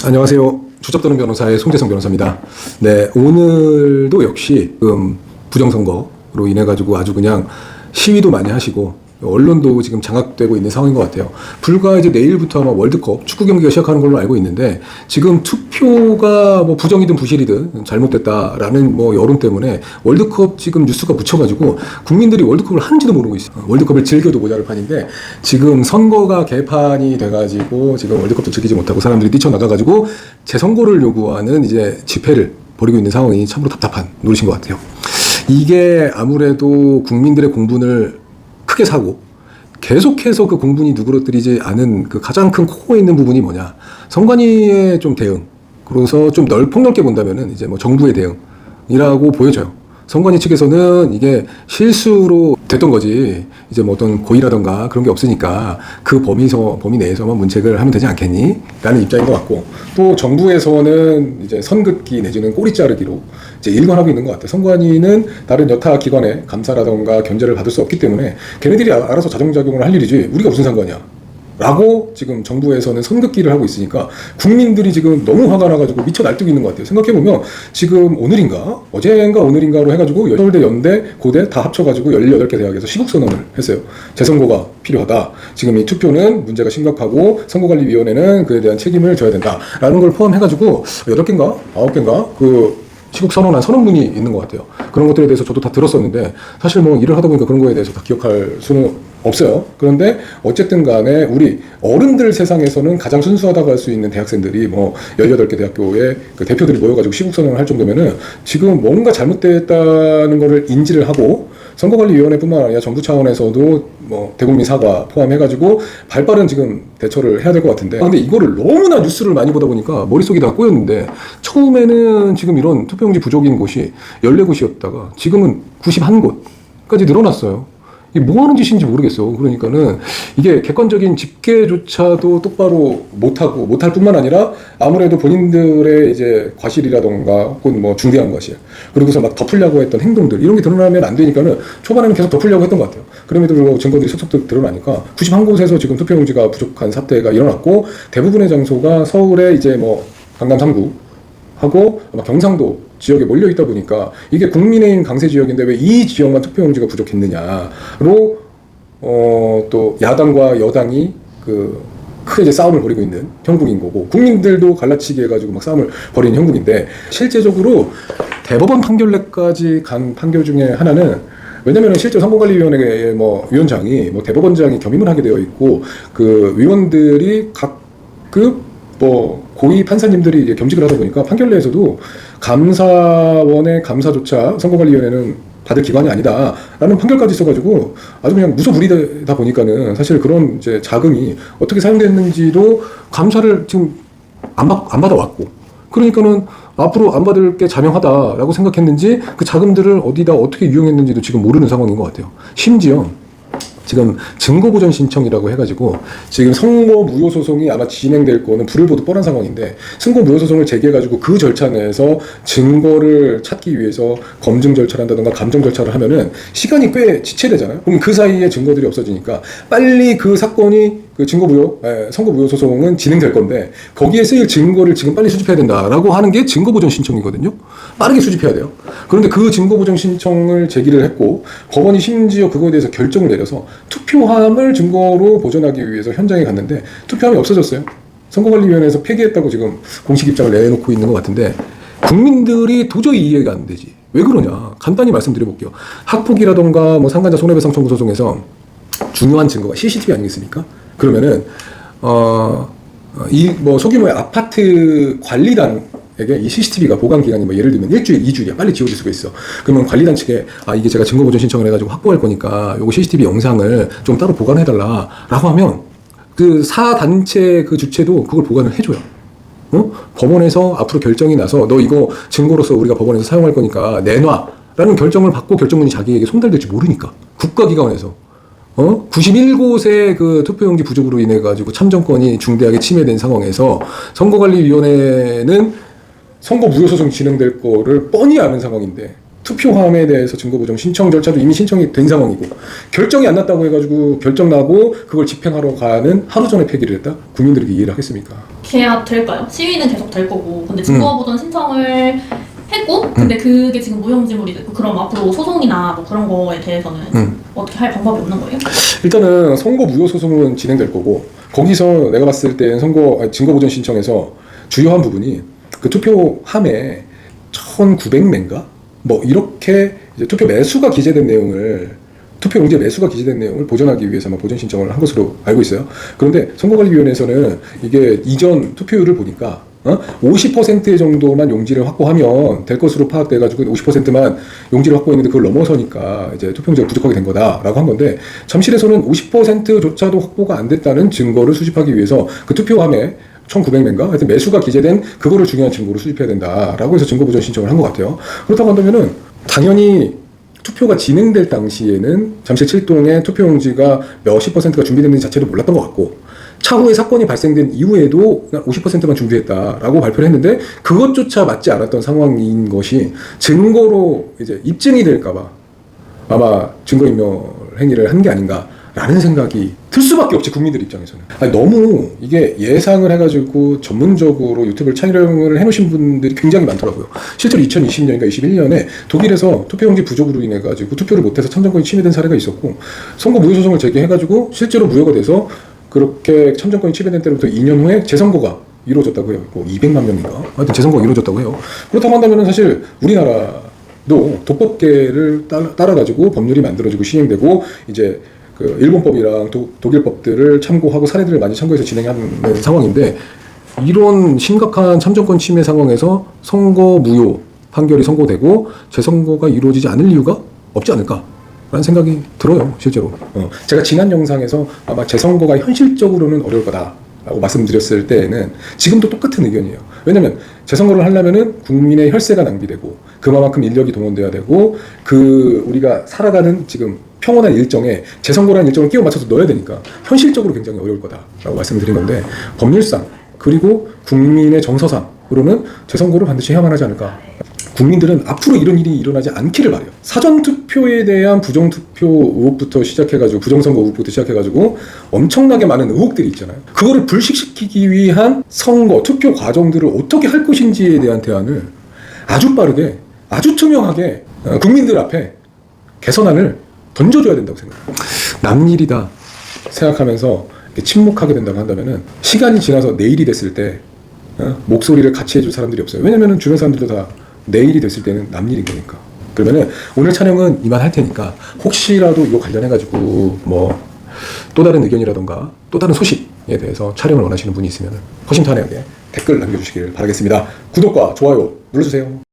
안녕하세요. 추적되는 변호사의 송재성 변호사입니다. 네, 오늘도 역시 부정선거로 인해 가지고 아주 그냥 시위도 많이 하시고 언론도 지금 장악되고 있는 상황인 것 같아요. 불과 이제 내일부터 아마 월드컵 축구 경기가 시작하는 걸로 알고 있는데 지금 투표가 뭐 부정이든 부실이든 잘못됐다라는 뭐 여론 때문에 월드컵 지금 뉴스가 묻혀가지고 국민들이 월드컵을 하는지도 모르고 있어요. 월드컵을 즐겨도 모자랄 판인데 지금 선거가 개판이 돼가지고 지금 월드컵도 즐기지 못하고 사람들이 뛰쳐나가가지고 재선거를 요구하는 이제 집회를 벌이고 있는 상황이 참으로 답답한 노릇인 것 같아요. 이게 아무래도 국민들의 공분을 크게 사고 계속해서 그 공분이 누그러뜨리지 않은 그 가장 큰 코어에 있는 부분이 뭐냐, 선관위의 좀 대응, 그래서 좀 폭넓게 본다면은 이제 뭐 정부의 대응이라고 보여져요. 선관위 측에서는 이게 실수로 됐던 거지 이제 뭐 어떤 고의라던가 그런 게 없으니까 그 범위 내에서만 문책을 하면 되지 않겠니? 라는 입장인 것 같고, 또 정부에서는 이제 선긋기 내지는 꼬리 자르기로 이제 일관하고 있는 것 같아요. 선관위는 다른 여타 기관의 감사라던가 견제를 받을 수 없기 때문에 걔네들이 알아서 자정작용을 할 일이지 우리가 무슨 상관이야 라고 지금 정부에서는 선긋기를 하고 있으니까 국민들이 지금 너무 화가 나가지고 미쳐 날뛰고 있는 것 같아요. 생각해보면 지금 오늘인가 어제인가 오늘인가로 해가지고 서울대, 연대, 고대 다 합쳐가지고 18개 대학에서 시국선언을 했어요. 재선거가 필요하다. 지금 이 투표는 문제가 심각하고 선거관리위원회는 그에 대한 책임을 져야 된다라는 걸 포함해가지고 8개인가 9개인가 그 시국선언한 선언문이 있는 것 같아요. 그런 것들에 대해서 저도 다 들었었는데 사실 뭐 일을 하다 보니까 그런 거에 대해서 다 기억할 수는 없어요. 그런데 어쨌든 간에 우리 어른들 세상에서는 가장 순수하다고 할 수 있는 대학생들이 뭐 18개 대학교의 그 대표들이 모여가지고 시국선언을 할 정도면은 지금 뭔가 잘못됐다는 거를 인지를 하고 선거관리위원회뿐만 아니라 정부 차원에서도 뭐 대국민 사과 포함해가지고 발빠른 지금 대처를 해야 될 것 같은데, 근데 이거를 너무나 뉴스를 많이 보다 보니까 머릿속이 다 꼬였는데, 처음에는 지금 이런 투표용지 부족인 곳이 14곳이었다가 지금은 91곳까지 늘어났어요. 이게 뭐 하는 짓인지 모르겠어. 그러니까는 이게 객관적인 집계조차도 똑바로 못할 뿐만 아니라 아무래도 본인들의 이제 과실이라던가 혹은 뭐 중대한 과실, 그리고서 막 덮으려고 했던 행동들, 이런 게 드러나면 안 되니까는 초반에는 계속 덮으려고 했던 것 같아요. 그럼에도 불구하고 증거들이 속속 드러나니까 91곳에서 지금 투표용지가 부족한 사태가 일어났고, 대부분의 장소가 서울에 이제 뭐 강남 3구 하고 아마 경상도 지역에 몰려 있다 보니까 이게 국민의힘 강세 지역인데 왜 이 지역만 투표용지가 부족했느냐로 또 야당과 여당이 크게 이제 싸움을 벌이고 있는 형국인 거고, 국민들도 갈라치기 해가지고 막 싸움을 벌이는 형국인데, 실제적으로 대법원 판결내까지 간 판결 중에 하나는, 왜냐면은 실제 선거관리위원회의 뭐 위원장이 뭐 대법원장이 겸임을 하게 되어 있고, 그 위원들이 각급 뭐 고위 판사님들이 이제 겸직을 하다 보니까 판결내에서도 감사원의 감사조차 선거관리위원회는 받을 기관이 아니다라는 판결까지 있어가지고 아주 그냥 무소불위다 보니까는 사실 그런 이제 자금이 어떻게 사용됐는지도 감사를 지금 안 받아왔고, 그러니까는 앞으로 안 받을 게 자명하다라고 생각했는지 그 자금들을 어디다 어떻게 유용했는지도 지금 모르는 상황인 것 같아요. 심지어 지금 증거보전 신청이라고 해가지고 지금 선거 무효 소송이 아마 진행될 거는 불을 보듯 뻔한 상황인데, 선거 무효 소송을 제기해가지고 그 절차 내에서 증거를 찾기 위해서 검증 절차를 한다던가 감정 절차를 하면은 시간이 꽤 지체되잖아요. 그럼 그 사이에 증거들이 없어지니까 빨리 그 사건이 그 선거 무효 소송은 진행될 건데 거기에 쓰일 증거를 지금 빨리 수집해야 된다라고 하는 게 증거보전 신청이거든요. 빠르게 수집해야 돼요. 그런데 그 증거보전 신청을 제기를 했고, 법원이 심지어 그거에 대해서 결정을 내려서 투표함을 증거로 보존하기 위해서 현장에 갔는데 투표함이 없어졌어요. 선거관리위원회에서 폐기했다고 지금 공식 입장을 내놓고 있는 것 같은데, 국민들이 도저히 이해가 안 되지. 왜 그러냐? 간단히 말씀드려볼게요. 학폭이라던가 뭐 상간자 손해배상 청구 소송에서 중요한 증거가 CCTV 아니겠습니까? 그러면은 이 뭐 소규모의 아파트 관리단에게 이 CCTV가 보관 기간이 뭐 예를 들면 1주일, 2주일이야. 빨리 지워질 수가 있어. 그러면 관리단 측에 이게 제가 증거보전 신청을 해가지고 확보할 거니까 요거 CCTV 영상을 좀 따로 보관해달라라고 하면 그 사단체 그 주체도 그걸 보관을 해줘요. 법원에서 앞으로 결정이 나서 너 이거 증거로서 우리가 법원에서 사용할 거니까 내놔라는 결정을 받고 결정문이 자기에게 송달될지 모르니까 국가기관에서 91곳의 그 투표용지 부족으로 인해 가지고 참정권이 중대하게 침해된 상황에서 선거관리위원회는 선거 무효소송 진행될 거를 뻔히 아는 상황인데 투표함에 대해서 증거부정 신청 절차도 이미 신청이 된 상황이고 결정이 안 났다고 해가지고 결정 나고 그걸 집행하러 가는 하루 전에 폐기를 했다? 국민들이 이해를 하겠습니까? 돼야 될까요? 시위는 계속 될 거고 근데 증거보전 신청을 했고 근데 그게 지금 무용지물이 됐고 그럼 앞으로 소송이나 뭐 그런 거에 대해서는 어떻게 할 방법이 없는 거예요? 일단은 선거 무효 소송은 진행될 거고 거기서 내가 봤을 땐 증거보전 신청에서 주요한 부분이 그 투표함에 1900매인가? 뭐 이렇게 이제 투표 매수가 기재된 내용을 투표용지에 매수가 기재된 내용을 보전하기 위해서 보전 신청을 한 것으로 알고 있어요. 그런데 선거관리위원회에서는 이게 이전 투표율을 보니까 50% 정도만 용지를 확보하면 될 것으로 파악돼가지고 50%만 용지를 확보했는데 그걸 넘어서니까 이제 투표용지가 부족하게 된 거다라고 한 건데 잠실에서는 50%조차도 확보가 안 됐다는 증거를 수집하기 위해서 그 투표함에 1900매인가? 하여튼 매수가 기재된 그거를 중요한 증거로 수집해야 된다라고 해서 증거보전 신청을 한 것 같아요. 그렇다고 한다면은 당연히 투표가 진행될 당시에는 잠실 7동에 투표용지가 몇십 %가 준비됐는지 자체도 몰랐던 것 같고 차후에 사건이 발생된 이후에도 50%만 준비했다라고 발표를 했는데 그것조차 맞지 않았던 상황인 것이 증거로 이제 입증이 될까봐 아마 증거인멸 행위를 한 게 아닌가라는 생각이 들 수밖에 없지 국민들 입장에서는. 아니, 너무 이게 예상을 해가지고 전문적으로 유튜브를 촬영을 해놓으신 분들이 굉장히 많더라고요. 실제로 2020년인가 21년에 독일에서 투표용지 부족으로 인해가지고 투표를 못해서 참정권이 침해된 사례가 있었고 선거 무효 소송을 제기해가지고 실제로 무효가 돼서 그렇게 참정권이 침해된 때로부터 2년 후에 재선거가 이루어졌다고 해요. 뭐 200만 명인가? 하여튼 재선거가 이루어졌다고 해요. 그렇다고 한다면 사실 우리나라도 도법계를 따라가지고 법률이 만들어지고 시행되고 이제 그 일본법이랑 독일법들을 참고하고 사례들을 많이 참고해서 진행하는 상황인데 이런 심각한 참정권 침해 상황에서 선거 무효 판결이 선고되고 재선거가 이루어지지 않을 이유가 없지 않을까? 라는 생각이 들어요, 실제로. 제가 지난 영상에서 아마 재선거가 현실적으로는 어려울 거다라고 말씀드렸을 때에는 지금도 똑같은 의견이에요. 왜냐면 재선거를 하려면은 국민의 혈세가 낭비되고 그만큼 인력이 동원돼야 되고 그 우리가 살아가는 지금 평온한 일정에 재선거라는 일정을 끼워 맞춰서 넣어야 되니까 현실적으로 굉장히 어려울 거다라고 말씀을 드린 건데 법률상 그리고 국민의 정서상으로는 재선거를 반드시 해야만 하지 않을까. 국민들은 앞으로 이런 일이 일어나지 않기를 바래요. 사전투표에 대한 부정투표 의혹부터 시작해가지고 부정선거 의혹부터 시작해가지고 엄청나게 많은 의혹들이 있잖아요. 그거를 불식시키기 위한 선거, 투표 과정들을 어떻게 할 것인지에 대한 대안을 아주 빠르게 아주 투명하게 국민들 앞에 개선안을 던져줘야 된다고 생각해요. 남일이다 생각하면서 침묵하게 된다고 한다면은 시간이 지나서 내일이 됐을 때 목소리를 같이 해줄 사람들이 없어요. 왜냐면은 주변 사람들도 다 내일이 됐을 때는 남일인 거니까. 그러면은 오늘 촬영은 이만 할 테니까 혹시라도 이거 관련해가지고 뭐 또 다른 의견이라던가 또 다른 소식에 대해서 촬영을 원하시는 분이 있으면 허심탄회하게 댓글 남겨주시길 바라겠습니다. 구독과 좋아요 눌러주세요.